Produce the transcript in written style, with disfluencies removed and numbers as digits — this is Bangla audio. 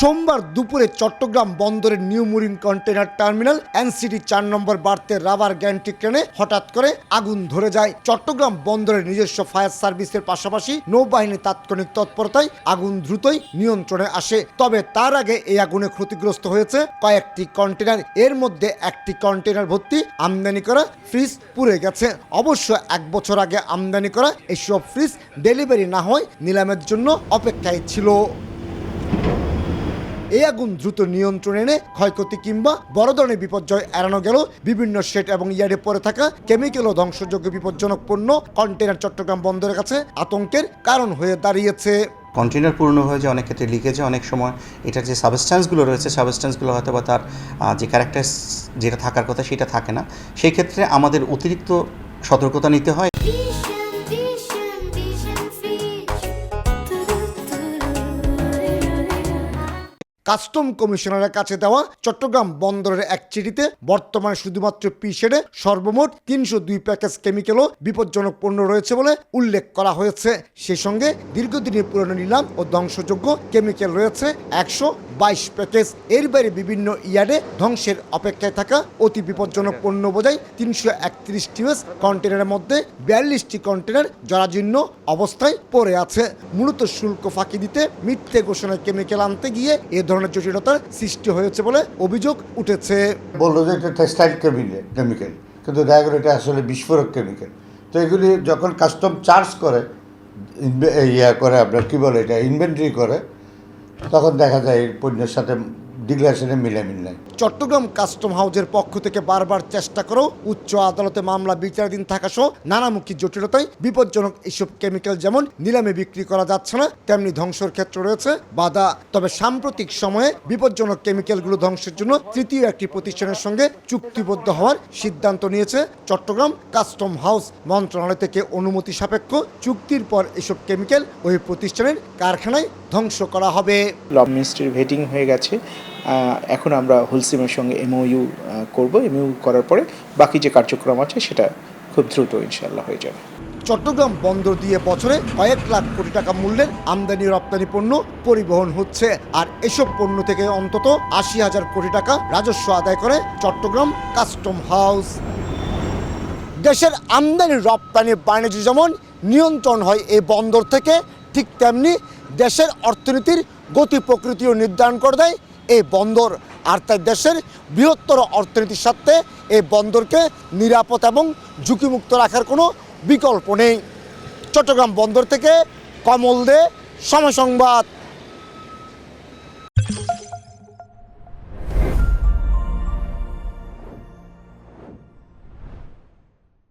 সোমবার দুপুরে চট্টগ্রাম বন্দরের new mooring container terminal NCT 4 নম্বর বার্তে রাবার গ্যান্ট্রি ক্রেনে হঠাৎ করে আগুন ধরে যায়। চট্টগ্রাম বন্দরের নিজস্ব ফায়ার সার্ভিসের পাশাপাশি নৌবাহিনীর তাৎক্ষণিক তৎপরতায় আগুন দ্রুতই নিয়ন্ত্রণে আসে। তবে তার আগে এই আগুনে ক্ষতিগ্রস্ত হয়েছে কয়েকটি কন্টেইনার। এর মধ্যে একটি কন্টেইনার ভর্তি আমদানি করা ফ্রিজ পুড়ে গেছে। অবশ্য 1 বছর আগে আমদানি করা এসব ফ্রিজ ডেলিভারি না হয় নিলামের জন্য অপেক্ষায় ছিল। এই আগুন দ্রুত নিয়ন্ত্রণে এনে ক্ষয়ক্ষতি কিংবা বড় ধরনের বিপর্যয় এড়ানো গেল। বিভিন্ন শেড এবং ইয়ার্ডে পড়ে থাকা কেমিক্যাল ও ধ্বংসযোগ্য বিপজ্জনক পণ্য কন্টেইনার চট্টগ্রাম বন্দরের কাছে আতঙ্কের কারণ হয়ে দাঁড়িয়েছে। কন্টেইনার পূর্ণ হয়ে যায়, অনেক ক্ষেত্রে লিকেজে, অনেক সময় এটার যে সাবস্ট্যান্সগুলো রয়েছে সাবস্ট্যান্সগুলো হয়তো বা তার যে ক্যারেক্টার যেটা থাকার কথা সেটা থাকে না। সেই ক্ষেত্রে আমাদের অতিরিক্ত সতর্কতা নিতে হয়। কাস্টম কমিশনারের কাছে দেওয়া চট্টগ্রাম বন্দরের এক চিঠিতে বর্তমানে শুধুমাত্র পিশেডে সর্বমোট 302 প্যাকেজ কেমিক্যাল ও বিপজ্জনক পণ্য রয়েছে বলে উল্লেখ করা হয়েছে। সেই সঙ্গে দীর্ঘদিনের পুরনো নিলাম ও ধ্বংসযোগ্য কেমিক্যাল রয়েছে 122 প্যাকেজ। এর বাইরে বিভিন্ন ইয়ার্ডে ধ্বংসের অপেক্ষায় থাকা অতি বিপজ্জনক পণ্য বোঝাই 331 টিউএস কন্টেনারের মধ্যে 42টি কন্টেনার জরাজীর্ণ অবস্থায় পড়ে আছে। মূলত শুল্ক ফাঁকি দিতে মিথ্যে ঘোষণায় কেমিক্যাল আনতে গিয়ে এ ধরনের জটিলতার সৃষ্টি হয়েছে বলে অভিযোগ উঠেছে। বললো যে এটা টেক্সটাইল কেমিক্যাল, কিন্তু দেখা গেলো এটা আসলে বিস্ফোরক কেমিক্যাল। তো এগুলি যখন কাস্টম চার্জ করে আপনার কী বলে এটা ইনভেন্টরি করে, তখন দেখা যায় এই পণ্যের সাথে ডিক্লারেশনে মিল নাই। চট্টগ্রাম কাস্টম হাউজের পক্ষ থেকে বারবার চেষ্টা করেও উচ্চ আদালতে মামলা বিচারাধীন থাকা সহ নানামুখী জটিলতায় বিপজ্জনক এসব কেমিক্যাল যেমন নিলামে বিক্রি করা যাচ্ছে না, তেমনি ধ্বংসের ক্ষেত্রে রয়েছে বাধা। তবে সাম্প্রতিক সময়ে বিপজ্জনক কেমিক্যালগুলো ধ্বংসের জন্য তৃতীয় একটি প্রতিষ্ঠানের সঙ্গে চুক্তিবদ্ধ হওয়ার সিদ্ধান্ত নিয়েছে চট্টগ্রাম কাস্টম হাউস। মন্ত্রণালয় থেকে অনুমতি সাপেক্ষ চুক্তির পর এসব কেমিক্যাল ওই প্রতিষ্ঠানের কারখানায় ধ্বংস করা হবে। ল মিনিস্ট্রির ভেটিং হয়ে গেছে, এখন আমরা হোলসিমের সঙ্গে এমওইউ করব। এমওইউ করার পরে বাকি যে কার্যক্রম আছে সেটা খুব দ্রুত ইনশাআল্লাহ হয়ে যাবে। চট্টগ্রাম বন্দর দিয়ে বছরে কয়েক লাখ কোটি টাকা মূল্যের আমদানি রপ্তানি পণ্য পরিবহন হচ্ছে, আর এসব পণ্য থেকে অন্তত 80,000 কোটি টাকা রাজস্ব আদায় করে চট্টগ্রাম কাস্টম হাউস। দেশের আমদানি রপ্তানি বাণিজ্য যেমন নিয়ন্ত্রণ হয় এই বন্দর থেকে, ঠিক তেমনি দেশের অর্থনীতির গতি প্রকৃতিও নির্ধারণ করে দেয় এই বন্দর। আর তাই দেশের বৃহত্তর অর্থনীতির সাথে এই বন্দরকে নিরাপদ এবং ঝুঁকিমুক্ত রাখার কোনো বিকল্প নেই। চট্টগ্রাম বন্দর থেকে কমল দে, সময় সংবাদ।